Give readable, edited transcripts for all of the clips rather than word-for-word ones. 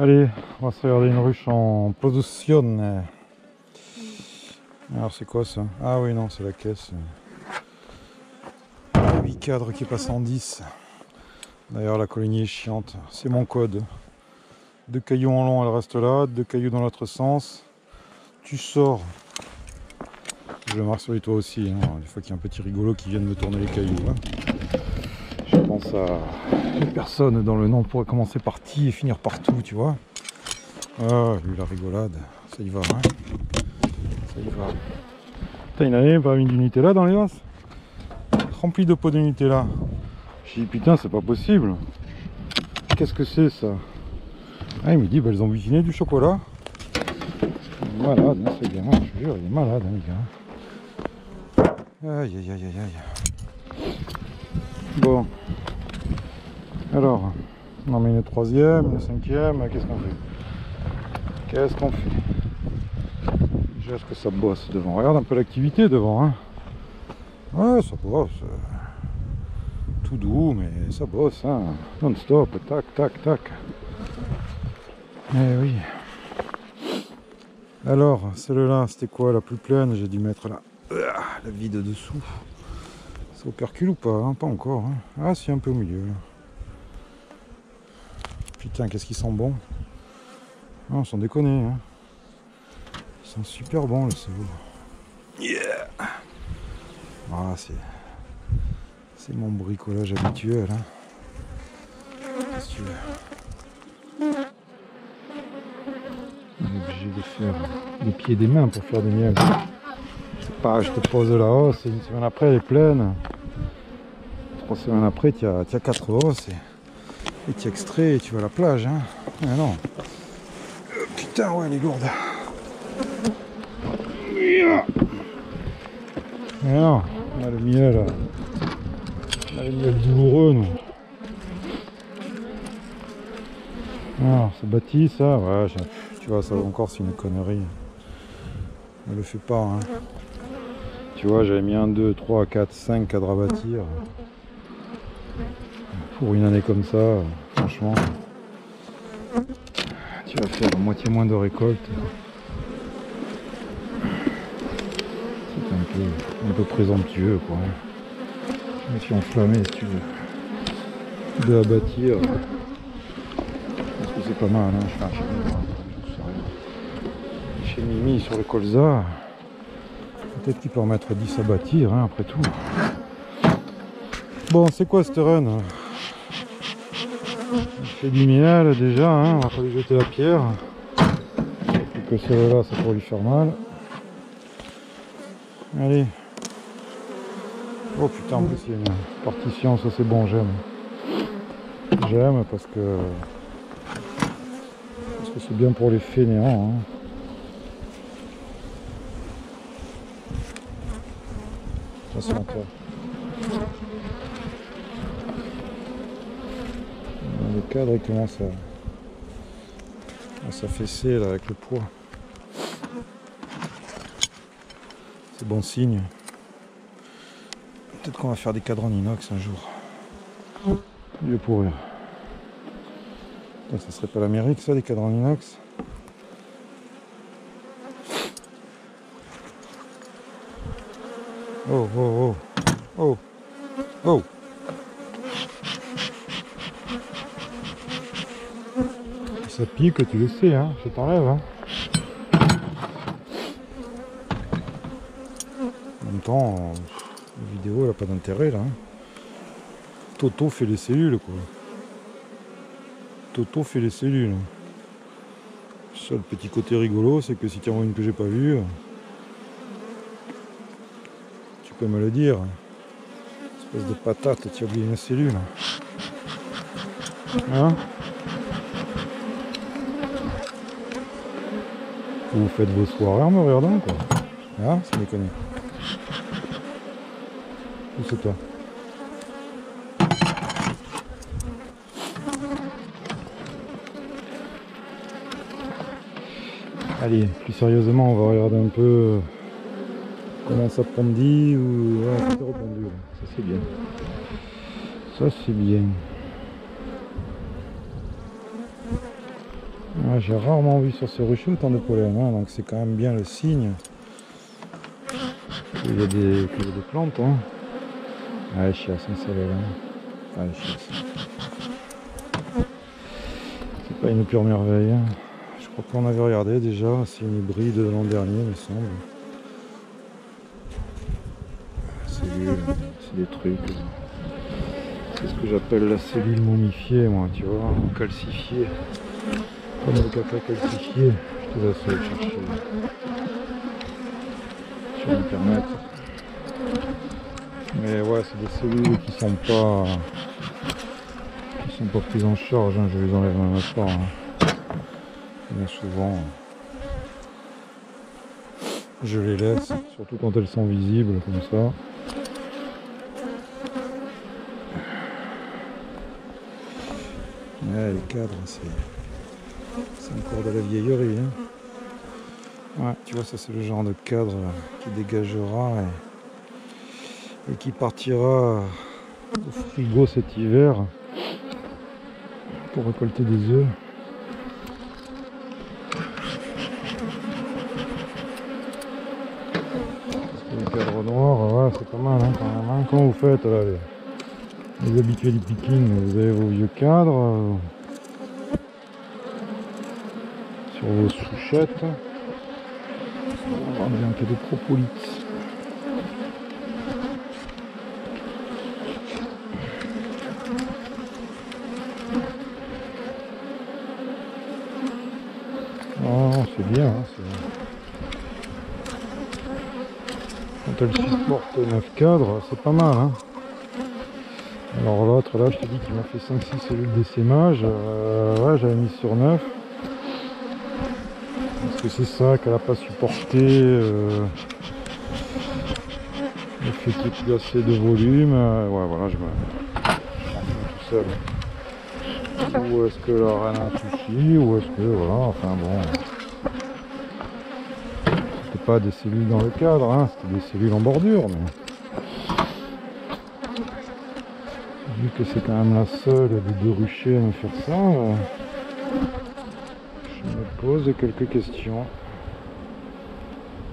Allez, on va se regarder une ruche en position. Alors c'est quoi ça? Ah oui non, c'est la caisse. 8 cadres qui passent en 10. D'ailleurs la colonie est chiante. C'est mon code. 2 cailloux en long, elle reste là. 2 cailloux dans l'autre sens. Tu sors. Je marche sur les toits aussi. Hein. Des fois qu'il y a un petit rigolo qui vient de me tourner les cailloux. Hein. Je pense à une personne dont le nom pourrait commencer par T et finir par tout, tu vois. Ah, lui la rigolade. Ça y va, hein. Ça y va. Putain, il n'avait pas mis du Nutella dans les vases. Rempli de pots de Nutella. J'ai dit putain, c'est pas possible. Qu'est-ce que c'est ça? Ah, il me dit, bah, ils ont butiné du chocolat. Malade, hein, c'est bien, je te jure, il est malade, hein, les gars. Aïe, aïe, aïe, aïe, aïe. Bon. Alors, on en met une troisième, une cinquième, qu'est-ce qu'on fait? Qu'est-ce qu'on fait? Déjà, est-ce que ça bosse devant? Regarde un peu l'activité devant, hein. Ouais, ça bosse. Tout doux, mais ça bosse, hein. Non-stop, tac, tac, tac. Eh oui. Alors, celle-là, c'était quoi la plus pleine? J'ai dû mettre la vide dessous. Ça opercule ou pas, hein? Pas encore. Hein. Ah, si, un peu au milieu. Là. Putain, qu'est-ce qu'ils sont bons. Non, sans déconner. Hein. Ils sont super bons, le cerveau. Yeah. Ah, c'est mon bricolage habituel. Hein. Qu'est-ce que tu veux? On est obligé de faire des pieds et des mains pour faire des miels. C'est pas, je te pose la hausse et une semaine après elle est pleine. 3 semaines après tu as 4 hausses et tu extrais et tu vas à la plage. Hein. Ah non. Putain ouais elle est lourde. Mais non, on a le miel. On a le miel douloureux nous. Alors c'est bâti ça, ouais, tu vois ça encore c'est une connerie. Ne le fais pas hein. Tu vois j'avais mis 1, 2, 3, 4, 5 cadres à bâtir. Pour une année comme ça, franchement, tu vas faire moitié moins de récolte. C'est un peu présomptueux quoi. Je me suis enflammé si tu veux. De à bâtir. Parce que c'est pas mal, hein. Je fais un chez Mimi sur le colza. Peut-être qu'il peut en mettre 10 à bâtir, hein, après tout. Bon, c'est quoi cette run? On fait du miel déjà, hein, on va pas lui jeter la pierre. Plus que celle-là, ça pourrait lui faire mal. Allez. Oh putain, en plus il y a une partition, ça c'est bon, j'aime. J'aime parce que c'est bien pour les fainéants. Hein. Ça c'est l'enfer. Le cadre il commence à s'affaisser là avec le poids. C'est bon signe. Peut-être qu'on va faire des cadres en inox un jour. Il est pourrir. Ça serait pas l'Amérique ça, des cadres en inox? Oh oh oh oh oh. Ça pique, tu le sais, hein, je t'enlève. Hein. En même temps, la vidéo elle a pas d'intérêt là. Hein. Toto fait les cellules quoi. Toto fait les cellules. Le seul petit côté rigolo, c'est que si tu en vois une que j'ai pas vue, tu peux me le dire. Espèce de patate, tu as oublié une cellule. Hein? Vous faites vos soirées en me regardant quoi. Ah, ça déconne. Où c'est toi? Allez, plus sérieusement, on va regarder un peu comment ça pondit ou... Ouais, ça s'est repondu, là. Ça c'est bien. Ça c'est bien. Ouais, j'ai rarement vu sur ces ruchers autant de pollen, hein, donc c'est quand même bien le signe qu'il y a des plantes. Hein. Ah, les chiasses, c'est là. Ah, les chiasses. C'est pas une pure merveille. Hein. Je crois qu'on avait regardé déjà, c'est une hybride de l'an dernier, me semble. C'est des trucs. C'est ce que j'appelle la cellule momifiée, moi, tu vois, calcifiée. Comme le caca calcifié. Je te laisse le chercher sur internet. Mais ouais, c'est des cellules qui sont pas prises en charge, hein. Je les enlève même pas. Hein. Bien souvent, je les laisse, surtout quand elles sont visibles comme ça. Ouais, les cadres, c'est encore de la vieillerie. Hein. Ouais, tu vois, ça c'est le genre de cadre qui dégagera et qui partira au frigo cet hiver pour récolter des œufs. Les cadres noirs, ouais, c'est pas mal hein, quand même. Hein. Comment vous faites là, les habitués du picking? Vous avez vos vieux cadres sur vos souchettes. On va bien qu'il y ait des propolis. Oh, c'est bien. Hein, quand elle supporte 9 cadres, c'est pas mal. Hein. Alors l'autre là, je te dis qu'il m'a fait 5-6 cellules d'essaimage. Ouais, j'avais mis sur 9. Parce que c'est ça qu'elle n'a pas supporté. Le fait qu'il n'y ait plus assez de volume. Ouais, voilà, je me tout seul. Ou est-ce que la reine a un souci, ou est-ce que voilà, enfin bon. C'était pas des cellules dans le cadre, hein, c'était des cellules en bordure, mais vu que c'est quand même la seule des deux ruchers à me faire ça, je me pose quelques questions.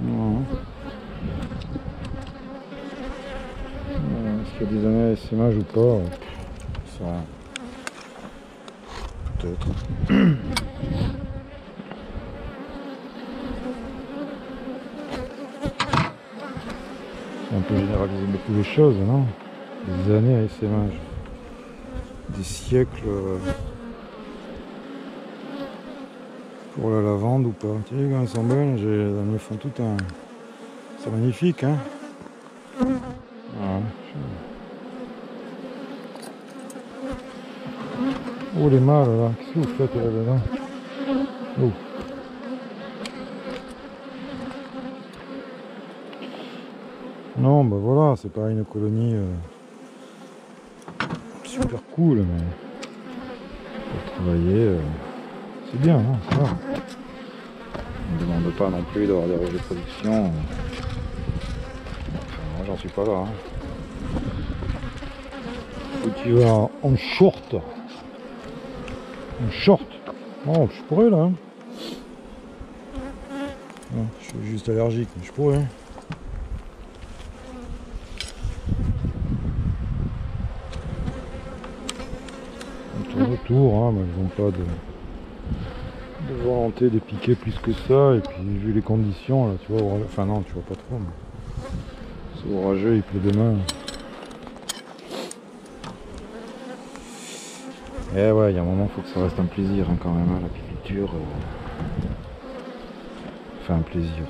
Voilà. Est-ce qu'il y a des années à essaimage ou pas? Ça, peut-être. On peut généraliser beaucoup les choses, non? Des années à essaimage. Des siècles pour la lavande ou pas. Tu vois, quand elles sont belles, elles me font tout un... C'est magnifique, hein? Voilà. Oh les mâles là, qu'est-ce que vous faites là-dedans? Oh. Non, bah voilà, c'est pas une colonie super cool, mais pour travailler, c'est bien, hein, ça va. On ne demande pas non plus d'avoir des rejets de production. Enfin, moi, j'en suis pas là. Hein. Et tu vas en short. En short. Oh, je pourrais là. Hein. Non, je suis juste allergique, mais je pourrais. On tourne autour, hein, mais ils n'ont pas de volonté de piquer plus que ça. Et puis vu les conditions, là, tu vois, orageux, enfin non, tu vois pas trop. C'est orageux, il pleut demain. Et ouais, il y a un moment, il faut que ça reste un plaisir hein, quand même, hein, l'apiculture. Enfin, un plaisir.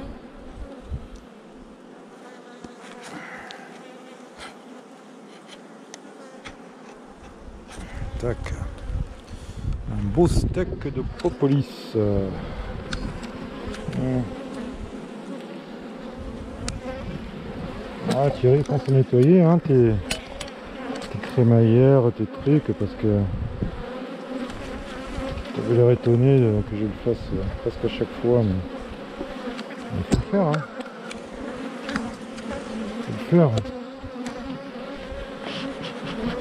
Tac. Un beau steak de propolis. Ah, Thierry, pense à nettoyer hein, tes crémaillères, tes trucs, parce que tu avais l'air étonné que je le fasse presque à chaque fois, mais il faut le faire. Hein. Il faut le faire.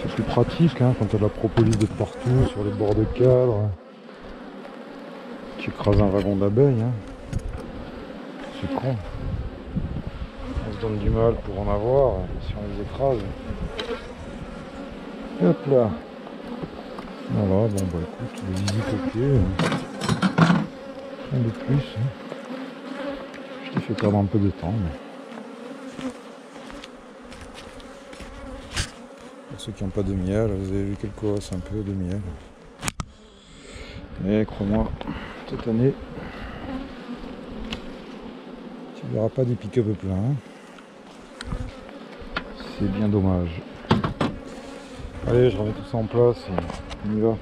C'est plus pratique hein, quand tu as de la propolis de partout, sur les bords de cadre. Tu écrases un wagon d'abeilles, hein. C'est con. On se donne du mal pour en avoir si on les écrase. Hop là. Voilà, bon bah écoute, les visite au pied. Un de plus. Je t'ai fait perdre un peu de temps. Mais... pour ceux qui n'ont pas de miel, vous avez vu quelques os un peu de miel. Mais crois-moi, cette année, tu verras pas des pick-up pleins. C'est bien dommage. Allez, je remets tout ça en place et on y va.